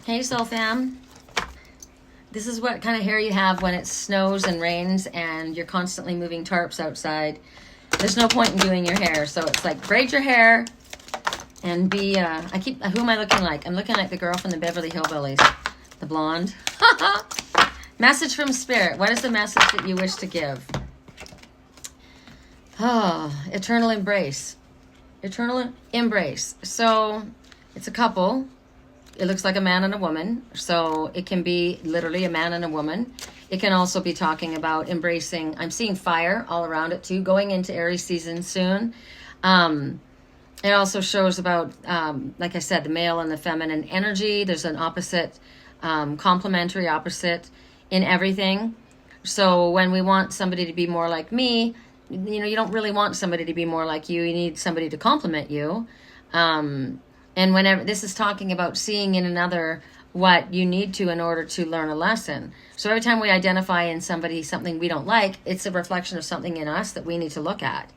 Hey, Soul Fam. This is what kind of hair you have when it snows and rains and you're constantly moving tarps outside. There's no point in doing your hair. So it's like braid your hair and be, who am I looking like? I'm looking like the girl from the Beverly Hillbillies, the blonde. Message from Spirit. What is the message that you wish to give? Oh, eternal embrace. Eternal embrace. So it's a couple. It looks like a man and a woman. So it can be literally a man and a woman. It can also be talking about embracing. I'm seeing fire all around it too, going into Aries season soon. It also shows about, like I said, the male and the feminine energy. There's an opposite, complementary opposite in everything. So when we want somebody to be more like me, you don't really want somebody to be more like you. You need somebody to complement you. And whenever this is talking about seeing in another what you need to in order to learn a lesson. So every time we identify in somebody something we don't like, it's a reflection of something in us that we need to look at.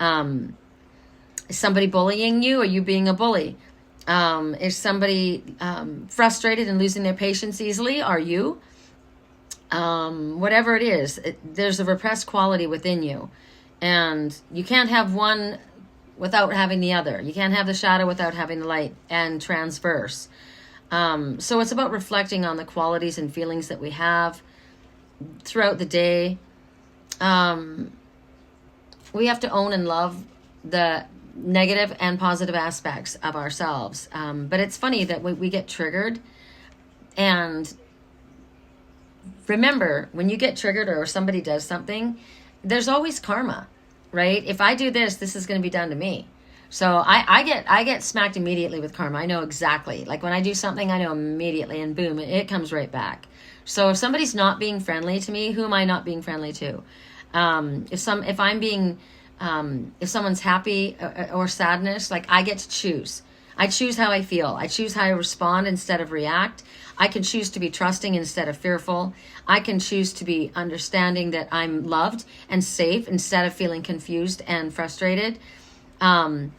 Is somebody bullying you? Are you being a bully? Is somebody frustrated and losing their patience easily? Are you? Whatever it is, there's a repressed quality within you. And you can't have one without having the other. You can't have the shadow without having the light, and transverse. So it's about reflecting on the qualities and feelings that we have throughout the day. We have to own and love the negative and positive aspects of ourselves. But it's funny that we get triggered. And remember, when you get triggered or somebody does something, there's always karma, right? If I do this, this is going to be done to me. So I get smacked immediately with karma. I know exactly. Like when I do something, I know immediately, and boom, it comes right back. So if somebody's not being friendly to me, who am I not being friendly to? If someone's happy or sadness, like I get to choose. I choose how I feel. I choose how I respond instead of react. I can choose to be trusting instead of fearful. I can choose to be understanding that I'm loved and safe instead of feeling confused and frustrated. I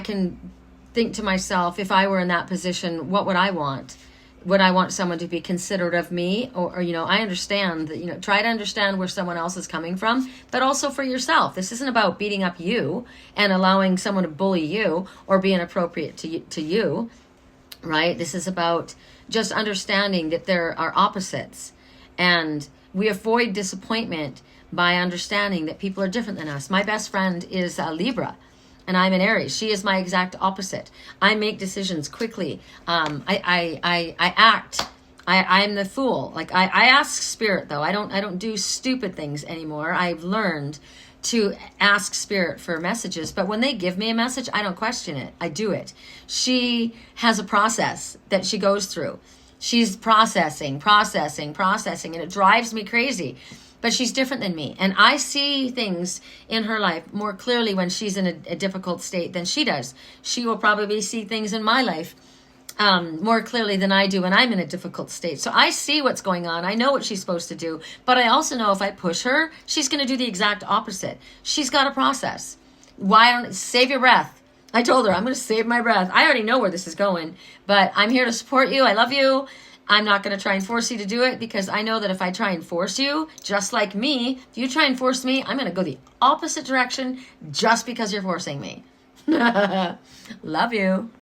can think to myself, if I were in that position, what would I want? Would I want someone to be considerate of me? Or I understand that, try to understand where someone else is coming from, but also for yourself. This isn't about beating up you and allowing someone to bully you or be inappropriate to you, right? This is about just understanding that there are opposites, and we avoid disappointment by understanding that people are different than us. My best friend is a Libra, and I'm an Aries. She is my exact opposite. I make decisions quickly. I act. I'm the fool. Like I ask Spirit though. I don't do stupid things anymore. I've learned to ask Spirit for messages. But when they give me a message, I don't question it. I do it. She has a process that she goes through. She's processing, and it drives me crazy. But she's different than me. And I see things in her life more clearly when she's in a difficult state than she does. She will probably see things in my life more clearly than I do when I'm in a difficult state. So I see what's going on. I know what she's supposed to do. But I also know if I push her, she's going to do the exact opposite. She's got a process. Save your breath. I told her, I'm going to save my breath. I already know where this is going. But I'm here to support you. I love you. I'm not going to try and force you to do it, because I know that if I try and force you, just like me, if you try and force me, I'm going to go the opposite direction just because you're forcing me. Love you.